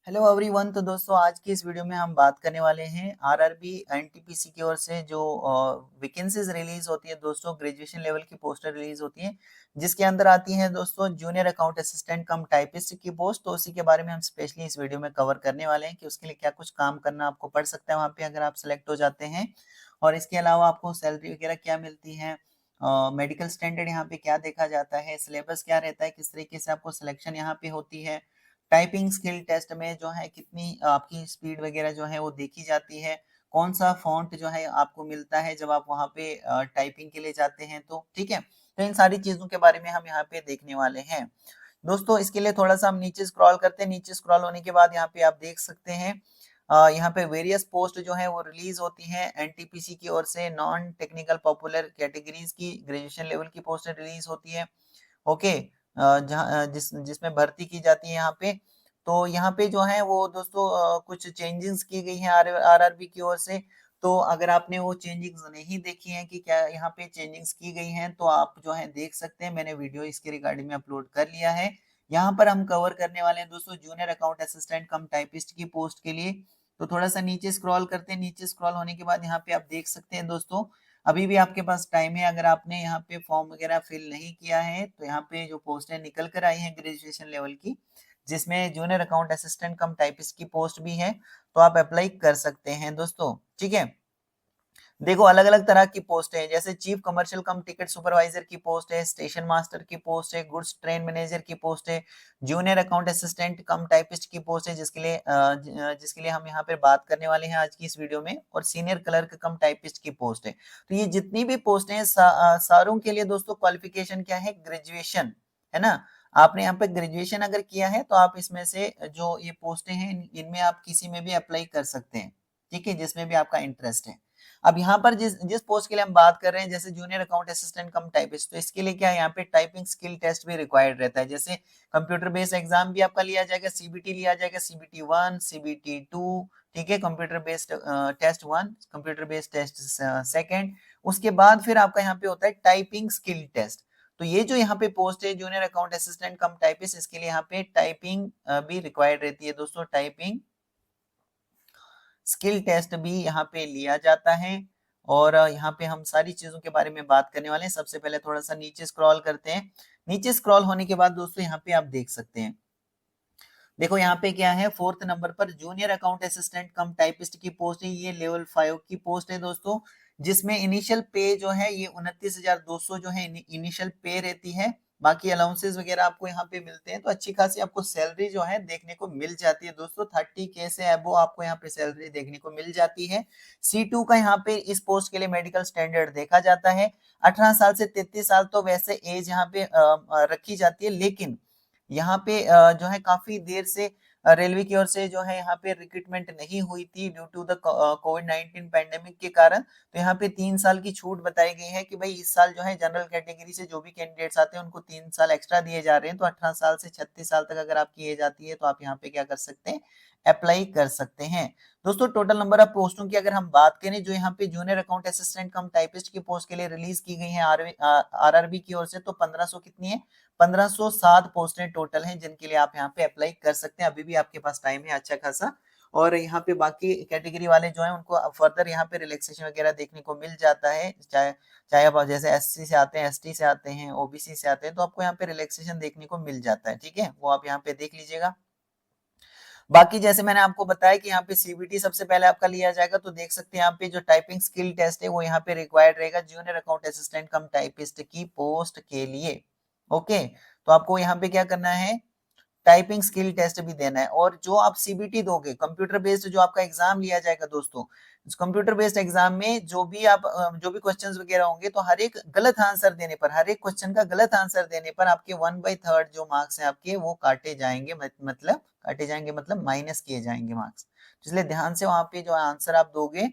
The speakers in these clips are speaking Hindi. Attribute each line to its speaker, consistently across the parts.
Speaker 1: Hello everyone. तो दोस्तों आज की इस वीडियो में हम बात करने वाले हैं आरआरबी एनटीपीसी की ओर से जो वैकेंसीज रिलीज होती है दोस्तों, ग्रेजुएशन लेवल की पोस्टर रिलीज होती है जिसके अंदर आती हैं दोस्तों जूनियर अकाउंट असिस्टेंट कम टाइपिस्ट की पोस्ट। तो उसी के बारे में हम स्पेशली इस वीडियो में कवर करने वाले हैं कि उसके लिए क्या कुछ काम करना आपको पड़ सकता है वहाँ पे अगर आप सेलेक्ट हो जाते हैं, और इसके अलावा आपको सैलरी वगैरह क्या मिलती है, मेडिकल स्टैंडर्ड यहाँ पे क्या देखा जाता है, सिलेबस क्या रहता है, किस तरीके से आपको सिलेक्शन यहाँ पे होती है, टाइपिंग स्किल टेस्ट में जो है कितनी आपकी स्पीड वगैरह जो है वो देखी जाती है, कौन सा फॉन्ट जो है आपको मिलता है जब आप वहाँ पे टाइपिंग के लिए जाते हैं। तो ठीक है, तो इन सारी चीजों के बारे में हम यहाँ पे देखने वाले हैं दोस्तों। इसके लिए थोड़ा सा हम नीचे स्क्रॉल करते हैं। नीचे स्क्रॉल होने के बाद यहाँ पे आप देख सकते हैं यहाँ पे वेरियस पोस्ट जो है वो रिलीज होती है एनटीपीसी की ओर से। नॉन टेक्निकल पॉपुलर कैटेगरीज की ग्रेजुएशन लेवल की पोस्ट रिलीज होती है। ओके, जहाँ जिसमें भर्ती की जाती है यहाँ पे। तो यहाँ पे जो है वो दोस्तों कुछ चेंजेस की गई है आरआरबी की ओर से। तो अगर आपने वो चेंजिंग्स नहीं देखी हैं कि क्या यहाँ पे चेंजिंग्स की गई हैं तो आप जो है देख सकते हैं, मैंने वीडियो इसके रिगार्डिंग में अपलोड कर लिया है। यहाँ पर हम कवर करने वाले हैं दोस्तों जूनियर अकाउंट असिस्टेंट कम टाइपिस्ट की पोस्ट के लिए। तो थोड़ा सा नीचे स्क्रॉल करते हैं। नीचे स्क्रॉल होने के बाद यहाँ पे आप देख सकते हैं दोस्तों, अभी भी आपके पास टाइम है। अगर आपने यहाँ पे फॉर्म वगैरह फिल नहीं किया है तो यहाँ पे जो पोस्टें निकल कर आई हैं ग्रेजुएशन लेवल की, जिसमें जूनियर अकाउंट असिस्टेंट कम टाइपिस्ट की पोस्ट भी है, तो आप अप्लाई कर सकते हैं दोस्तों। ठीक है, देखो अलग अलग तरह की पोस्ट है, जैसे चीफ कमर्शियल कम टिकट सुपरवाइजर की पोस्ट है, स्टेशन मास्टर की पोस्ट है, गुड्स ट्रेन मैनेजर की पोस्ट है, जूनियर अकाउंट असिस्टेंट कम टाइपिस्ट की पोस्ट है जिसके लिए हम यहाँ पे बात करने वाले हैं आज की इस वीडियो में, और सीनियर क्लर्क कम टाइपिस्ट की पोस्ट है। तो ये जितनी भी पोस्ट है सारों के लिए दोस्तों क्वालिफिकेशन क्या है, ग्रेजुएशन है ना। आपने यहाँ पे ग्रेजुएशन अगर किया है तो आप इसमें से जो ये पोस्टें हैं इनमें आप किसी में भी अप्लाई कर सकते हैं। ठीक है, जिसमें भी आपका इंटरेस्ट है। अब यहाँ पर जिस जिस पोस्ट के लिए हम बात कर रहे हैं, जैसे जूनियर अकाउंट असिस्टेंट कम टाइपिस्ट, तो इसके लिए क्या है, यहाँ पे टाइपिंग स्किल टेस्ट भी रिक्वायर्ड रहता है। जैसे कंप्यूटर बेस्ड एग्जाम भी आपका लिया जाएगा, सीबीटी लिया जाएगा, सीबीटी 1, सीबीटी 2। ठीक है, computer based test 1, computer based test second. उसके बाद फिर आपका यहाँ पे होता है टाइपिंग स्किल टेस्ट। तो ये जो यहाँ पे पोस्ट है जूनियर अकाउंट असिस्टेंट कम टाइपिस्ट, इसके लिए यहाँ पे टाइपिंग भी रिक्वायर्ड रहती है दोस्तों। टाइपिंग स्किल टेस्ट भी यहाँ पे लिया जाता है, और यहाँ पे हम सारी चीजों के बारे में बात करने वाले हैं। सबसे पहले थोड़ा सा नीचे स्क्रॉल करते हैं। नीचे स्क्रॉल होने के बाद दोस्तों यहाँ पे आप देख सकते हैं, देखो यहाँ पे क्या है, फोर्थ नंबर पर जूनियर अकाउंट असिस्टेंट कम टाइपिस्ट की पोस्ट है। ये लेवल 5 की पोस्ट है दोस्तों, जिसमें इनिशियल पे जो है ये 29,200 जो है इनिशियल पे रहती है। बाकी अलाउंसेस वगैरह आपको यहाँ पे मिलते हैं, तो अच्छी खासी आपको सैलरी जो है देखने को मिल जाती है दोस्तों। 30K से अबो आपको यहाँ पे सैलरी देखने को मिल जाती है। C2 का यहाँ पे इस पोस्ट के लिए मेडिकल स्टैंडर्ड देखा जाता है। 18 साल से 33 साल तो वैसे एज यहाँ पे रखी जाती है, लेकिन यहाँ पे जो है काफी देर से रेलवे की ओर से जो है यहाँ पे रिक्रूटमेंट नहीं हुई थी due to the COVID-19 pandemic के कारण। तो यहाँ पे 3 साल की छूट बताई गई है कि भाई इस साल जो है जनरल कैटेगरी से जो भी कैंडिडेट्स आते हैं उनको 3 साल एक्स्ट्रा दिए जा रहे हैं। तो 18 साल से 36 साल तक अगर आपकी एज आती है तो आप यहाँ पे क्या कर सकते हैं, अप्लाई कर सकते हैं दोस्तों। टोटल नंबर ऑफ पोस्टों की अगर हम बात करें, जो यहाँ पे जूनियर अकाउंट असिस्टेंट कम टाइपिस्ट की पोस्ट के लिए रिलीज की गई है आरआरबी की ओर से, तो 1500 कितनी है, 1507 पोस्टें टोटल हैं जिनके लिए आप यहाँ पे अप्लाई कर सकते हैं। अभी भी आपके पास टाइम है अच्छा खासा। और यहाँ पे बाकी कैटेगरी वाले जो हैं उनको फर्दर यहाँ पे रिलैक्सेशन वगैरह देखने को मिल जाता है। चाहे चाहे आप जैसे एससी से आते हैं, एसटी से आते हैं, ओबीसी से आते हैं, तो आपको यहाँ पे रिलैक्सेशन देखने को मिल जाता है। ठीक है, वो आप यहाँ पे देख लीजिएगा। बाकी जैसे मैंने आपको बताया कि यहाँ पे सीबीटी सबसे पहले आपका लिया जाएगा, तो देख सकते हैं यहाँ पे जो टाइपिंग स्किल टेस्ट है वो यहाँ पे रिक्वायर्ड रहेगा जूनियर अकाउंट असिस्टेंट कम टाइपिस्ट की पोस्ट के लिए। ओके, तो आपको यहाँ पे क्या करना है, टाइपिंग स्किल टेस्ट भी देना है। और जो आप सीबीटी दोगे, कंप्यूटर बेस्ड जो आपका एग्जाम लिया जाएगा दोस्तों, इस कंप्यूटर बेस्ड एग्जाम में जो भी क्वेश्चंस वगैरह होंगे, तो हर एक गलत आंसर देने पर, हर एक क्वेश्चन का गलत आंसर देने पर आपके 1/3 जो मार्क्स हैं आपके वो काटे जाएंगे, मतलब काटे जाएंगे मतलब माइनस किए जाएंगे मार्क्स। इसलिए ध्यान से वहां पे जो आंसर आप दोगे।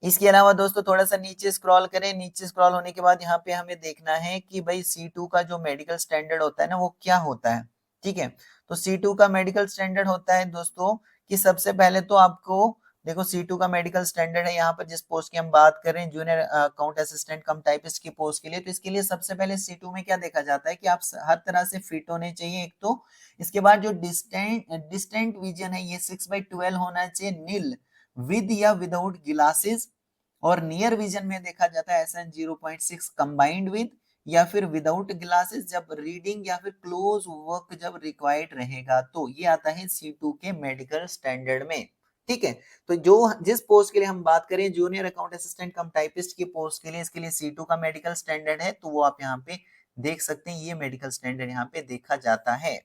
Speaker 1: इसके अलावा दोस्तों थोड़ा सा नीचे स्क्रॉल करें। नीचे स्क्रॉल होने के बाद यहाँ पे हमें देखना है कि भाई C2 का जो मेडिकल स्टैंडर्ड होता है ना वो क्या होता है। ठीक है, तो C2 का मेडिकल स्टैंडर्ड होता है दोस्तों कि सबसे पहले तो आपको देखो C2 का मेडिकल स्टैंडर्ड है यहाँ पर, जिस पोस्ट की हम बात कर रहे हैं जूनियर अकाउंट असिस्टेंट कम टाइपिस्ट की पोस्ट के लिए। तो इसके लिए सबसे पहले C2 में क्या देखा जाता है कि आप हर तरह से फिट होने चाहिए एक तो। इसके बाद जो डिस्टेंट विजन है ये 6/12 होना चाहिए नील, विद या विदाउट ग्लासेस। और नियर विजन में देखा जाता है SN 0.6 कंबाइंड विद या फिर विदाउट ग्लासेस जब रीडिंग या फिर क्लोज वर्क जब रिक्वायर्ड रहेगा। तो ये आता है C2 के मेडिकल स्टैंडर्ड में। ठीक है, तो जो जिस पोस्ट के लिए हम बात करें जूनियर अकाउंट असिस्टेंट कम टाइपिस्ट की पोस्ट के लिए, इसके लिए C2 का मेडिकल स्टैंडर्ड है। तो वो आप यहाँ पे देख सकते हैं, ये मेडिकल स्टैंडर्ड यहाँ पे देखा जाता है।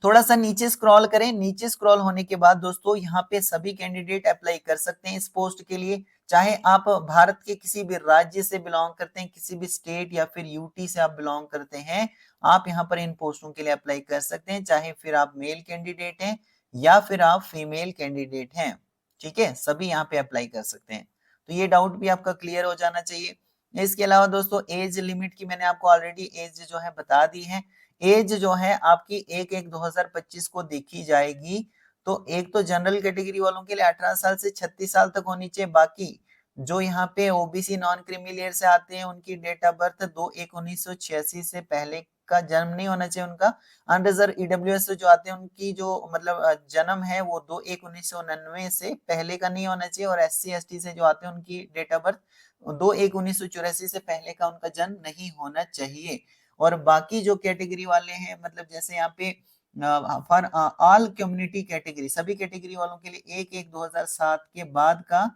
Speaker 1: थोड़ा सा नीचे स्क्रॉल करें, नीचे स्क्रॉल होने के बाद दोस्तों यहाँ पे सभी कैंडिडेट अप्लाई कर सकते हैं इस पोस्ट के लिए। चाहे आप भारत के किसी भी राज्य से बिलोंग करते हैं, किसी भी स्टेट या फिर यूटी से आप बिलोंग करते हैं, आप यहाँ पर इन पोस्टों के लिए अप्लाई कर सकते हैं। चाहे फिर आप मेल कैंडिडेट हैं या फिर आप फीमेल कैंडिडेट हैं, ठीक है, सभी यहाँ पे अप्लाई कर सकते हैं। तो ये डाउट भी आपका क्लियर हो जाना चाहिए। इसके अलावा दोस्तों एज लिमिट की मैंने आपको ऑलरेडी एज जो है बता दी है। एज जो है आपकी 1/1/2025 को देखी जाएगी। तो एक तो जनरल कैटेगरी वालों के लिए 18 साल से 36 साल तक होनी चाहिए। बाकी जो यहाँ पे ओबीसी नॉन क्रीमी लेयर से आते हैं उनकी डेट ऑफ बर्थ 2/1/1986 से पहले का जन्म नहीं होना चाहिए उनका। अनरिजर्व ईडब्ल्यूएस से जो आते हैं उनकी जो मतलब जन्म है वो 2/1/1999 से पहले का नहीं होना चाहिए। और SC ST से जो आते हैं उनकी डेट ऑफ बर्थ 2/1/1984 से पहले का उनका जन्म नहीं होना चाहिए। और बाकी जो कैटेगरी वाले हैं, मतलब जैसे यहाँ पे फॉर ऑल कम्युनिटी कैटेगरी, सभी कैटेगरी वालों के लिए 1/1/2007 के बाद का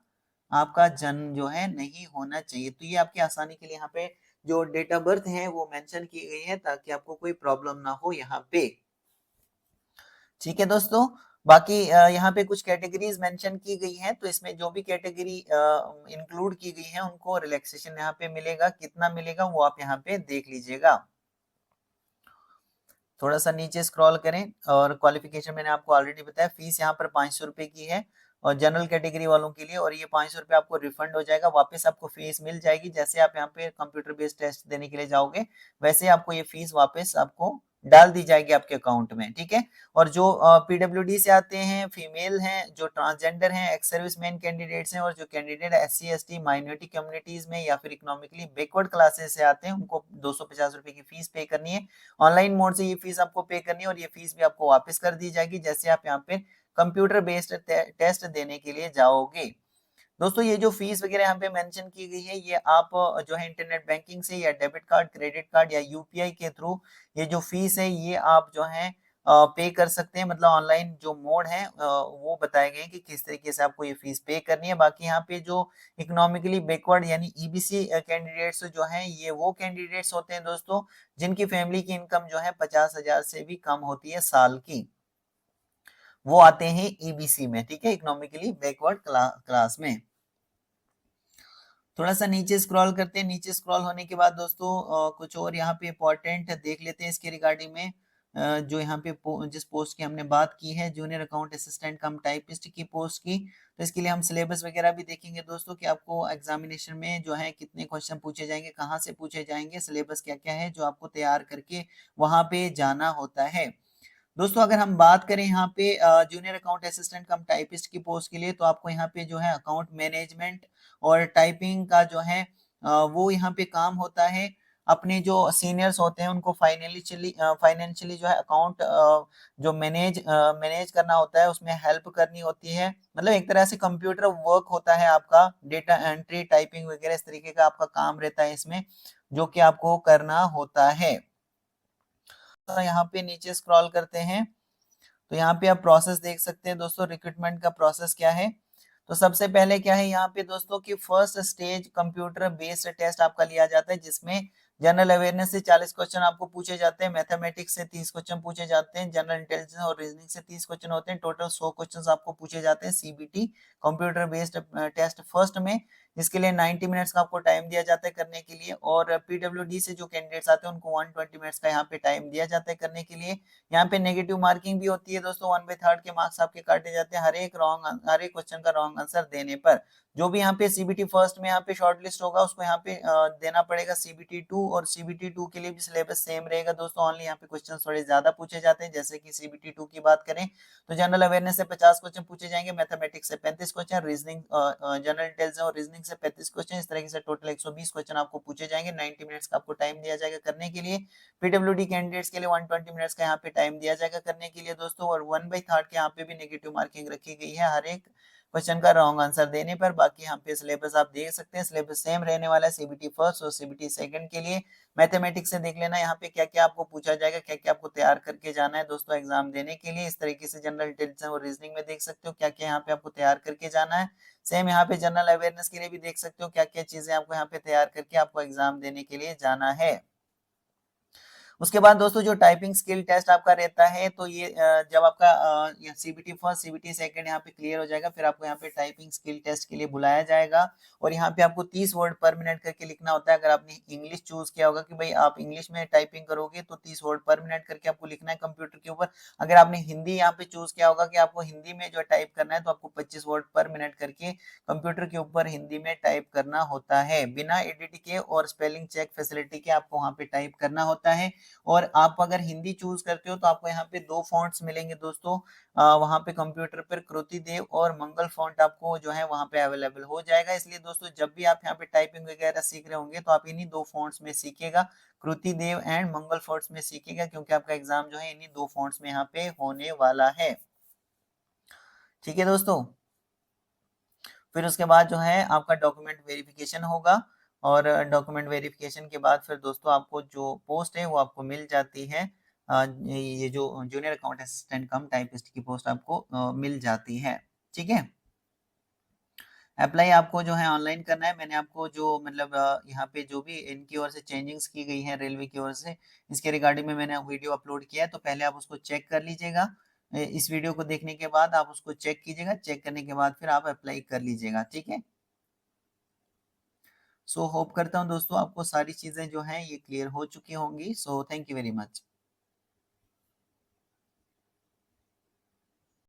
Speaker 1: आपका जन्म जो है नहीं होना चाहिए। तो ये आपकी आसानी के लिए यहाँ पे जो डेट ऑफ बर्थ है वो मेंशन की गई है ताकि आपको कोई प्रॉब्लम ना हो यहाँ पे। ठीक है दोस्तों, बाकी यहाँ पे कुछ कैटेगरीज मेंशन की गई हैं, तो इसमें जो भी कैटेगरी इंक्लूड की गई है उनको रिलैक्सेशन यहाँ पे मिलेगा। कितना मिलेगा वो आप यहाँ पे देख लीजिएगा। थोड़ा सा नीचे स्क्रॉल करें और क्वालिफिकेशन मैंने आपको ऑलरेडी बताया। फीस यहाँ पर 500 रुपए की है और जनरल कैटेगरी वालों के लिए। और ये 500 रुपए आपको रिफंड हो जाएगा, वापस आपको फीस मिल जाएगी। जैसे आप यहाँ पे कंप्यूटर बेस्ड टेस्ट देने के लिए जाओगे वैसे आपको ये फीस वापस आपको डाल दी जाएगी आपके अकाउंट में। ठीक है, और जो पीडब्ल्यूडी से आते हैं, फीमेल हैं, जो ट्रांसजेंडर हैं, एक्स सर्विसमैन कैंडिडेट्स हैं और जो candidate SC ST minority communities में या फिर इकोनॉमिकली बैकवर्ड क्लासेस से आते हैं उनको 250 रुपए की फीस पे करनी है। ऑनलाइन मोड से ये फीस आपको पे करनी है और ये फीस भी आपको वापस कर दी जाएगी जैसे आप यहाँ पे कंप्यूटर बेस्ड टेस्ट देने के लिए जाओगे। दोस्तों ये जो फीस वगैरह यहाँ पे मेंशन की गई है ये आप जो है इंटरनेट बैंकिंग से या डेबिट कार्ड, क्रेडिट कार्ड या यूपीआई के थ्रू ये जो फीस है ये आप जो है पे कर सकते हैं। मतलब ऑनलाइन जो मोड है वो बताए गए हैं कि किस तरीके से आपको ये फीस पे करनी है। बाकी यहाँ पे जो इकोनॉमिकली बैकवर्ड यानी ईबीसी कैंडिडेट्स जो हैं ये वो कैंडिडेट्स होते हैं दोस्तों जिनकी फैमिली की इनकम जो है 50,000 से भी कम होती है साल की, वो आते हैं ईबीसी में। ठीक है, इकोनॉमिकली बैकवर्ड क्लास में। थोड़ा सा नीचे स्क्रॉल करते हैं। नीचे स्क्रॉल होने के बाद दोस्तों कुछ और यहाँ पे इंपॉर्टेंट देख लेते हैं इसके रिगार्डिंग में। जो यहाँ पे जिस पोस्ट की हमने बात की है जूनियर अकाउंट असिस्टेंट कम टाइपिस्ट की पोस्ट की, तो इसके लिए हम सिलेबस वगैरह भी देखेंगे दोस्तों कि आपको एग्जामिनेशन में जो है कितने क्वेश्चन पूछे जाएंगे, कहाँ से पूछे जाएंगे, सिलेबस क्या क्या है जो आपको तैयार करके वहां पे जाना होता है। दोस्तों अगर हम बात करें यहाँ पे जूनियर अकाउंट असिस्टेंट कम टाइपिस्ट की पोस्ट के लिए, तो आपको यहाँ पे जो है अकाउंट मैनेजमेंट और टाइपिंग का जो है वो यहाँ पे काम होता है। अपने जो सीनियर्स होते हैं उनको फाइनेंशियली जो है अकाउंट जो मैनेज करना होता है उसमें हेल्प करनी होती है। मतलब एक तरह से कंप्यूटर वर्क होता है आपका, डेटा एंट्री, टाइपिंग वगैरह इस तरीके का आपका काम रहता है इसमें जो कि आपको करना होता है। तो यहाँ पे नीचे स्क्रॉल करते हैं तो यहाँ पे आप प्रोसेस देख सकते हैं दोस्तों, रिक्रूटमेंट का प्रोसेस क्या है। तो सबसे पहले क्या है यहाँ पे दोस्तों कि first stage computer based test आपका लिया जाता है जिसमें जनरल अवेयरनेस से 40 क्वेश्चन आपको पूछे जाते हैं, मैथमेटिक्स से 30 क्वेश्चन पूछे जाते हैं, जनरल इंटेलिजेंस और रीजनिंग से 30 क्वेश्चन होते हैं। टोटल 100 क्वेश्चन आपको पूछे जाते हैं CBT computer based test first में। जिसके लिए 90 मिनट्स का आपको टाइम दिया जाता है करने के लिए। और पीडब्ल्यूडी से जो कैंडिडेट्स आते हैं उनको 120 मिनट्स का यहाँ पे टाइम दिया जाता है करने के लिए। यहाँ पे नेगेटिव मार्किंग भी होती है दोस्तों, 1/3 के मार्क्स आपके काटे जाते हैं हर एक क्वेश्चन का रॉन्ग आंसर देने पर। जो भी यहाँ पे सीबीटी फर्स्ट में यहाँ पे शॉर्टलिस्ट होगा उसको यहाँ पे देना पड़ेगा सीबीटी 2, और सीबीटी 2 के लिए भी सिलेबस सेम रहेगा दोस्तों, ओनली यहाँ पे क्वेश्चन थोड़े ज्यादा पूछे जाते हैं। जैसे कि सीबीटी 2 की बात करें तो जनरल अवेयरनेस से 50 क्वेश्चन पूछे जाएंगे, मैथमेटिक्स से 35 क्वेश्चन, रीजनिंग जनरल इंटेलिजेंस और रीजनिंग से 35 क्वेश्चन, इस तरीके से टोटल 120 क्वेश्चन आपको पूछे जाएंगे। 90 मिनट्स का आपको टाइम दिया जाएगा करने के लिए। पीडब्ल्यूडी कैंडिडेट्स के लिए 120 मिनट्स का यहाँ पे टाइम दिया जाएगा करने के लिए दोस्तों, और 1/3 के यहाँ पे भी नेगेटिव मार्किंग रखी गई है हर एक क्वेश्चन का रॉन्ग आंसर देने पर। बाकी यहाँ पे सिलेबस आप देख सकते हैं, सिलेबस सेम रहने वाला है सीबीटी फर्स्ट और सीबीटी सेकंड के लिए। मैथमेटिक्स से देख लेना यहाँ पे क्या क्या आपको पूछा जाएगा, क्या क्या आपको तैयार करके जाना है दोस्तों एग्जाम देने के लिए। इस तरीके से जनरल इंटेलिजेंस और रीजनिंग में देख सकते हो क्या क्या यहाँ पे आपको तैयार करके जाना है। सेम यहाँ पे जनरल अवेयरनेस के लिए भी देख सकते हो क्या क्या चीजें आपको यहाँ पे तैयार करके आपको एग्जाम देने के लिए जाना है। उसके बाद दोस्तों जो टाइपिंग स्किल टेस्ट आपका रहता है, तो ये जब आपका सीबीटी फर्स्ट सीबीटी सेकंड यहाँ पे क्लियर हो जाएगा, फिर आपको यहाँ पे टाइपिंग स्किल टेस्ट के लिए बुलाया जाएगा। और यहाँ पे आपको 30 वर्ड पर मिनट करके लिखना होता है। अगर आपने इंग्लिश चूज किया होगा कि भाई आप इंग्लिश में टाइपिंग करोगे तो 30 वर्ड पर मिनट करके आपको लिखना है कंप्यूटर के ऊपर। अगर आपने हिंदी यहाँ पे चूज किया होगा कि आपको हिंदी में जो टाइप करना है, तो आपको 25 वर्ड पर मिनट करके कंप्यूटर के ऊपर हिंदी में टाइप करना होता है, बिना एडिट के और स्पेलिंग चेक फैसिलिटी के आपको वहाँ पे टाइप करना होता है। और आप अगर हिंदी चूज करते हो तो आपको यहाँ पे दो फॉन्ट्स मिलेंगे दोस्तों, वहाँ पे कंप्यूटर पर कृति देव और मंगल फॉन्ट आपको जो है वहाँ पे अवेलेबल हो जाएगा। इसलिए दोस्तों जब भी आप यहाँ पे टाइपिंग वगैरह सीख रहे होंगे तो आप इन्हीं दो फॉन्ट्स में सीखिएगा, कृति देव एंड मंगल फॉन्ट्स में सीखिएगा, क्योंकि आपका एग्जाम जो है इन्हीं दो फॉन्ट्स में यहाँ पे होने वाला है। ठीक है दोस्तों। फिर उसके बाद जो है आपका डॉक्यूमेंट वेरिफिकेशन होगा, और डॉक्यूमेंट वेरिफिकेशन के बाद फिर दोस्तों आपको जो पोस्ट है वो आपको मिल जाती है। ये जो जूनियर अकाउंट असिस्टेंट कम टाइपिस्ट की पोस्ट आपको मिल जाती है। ठीक है। अप्लाई आपको जो है ऑनलाइन करना है। मैंने आपको जो मतलब यहाँ पे जो भी इनकी ओर से चेंजिंग्स की गई है रेलवे की ओर से, इसके रिगार्डिंग में मैंने वीडियो अपलोड किया है, तो पहले आप उसको चेक कर लीजिएगा। इस वीडियो को देखने के बाद आप उसको चेक कीजिएगा, चेक करने के बाद फिर आप अप्लाई कर लीजिएगा। ठीक है। सो होप करता हूँ दोस्तों आपको सारी चीजें जो हैं ये क्लियर हो चुकी होंगी। So thank you very much.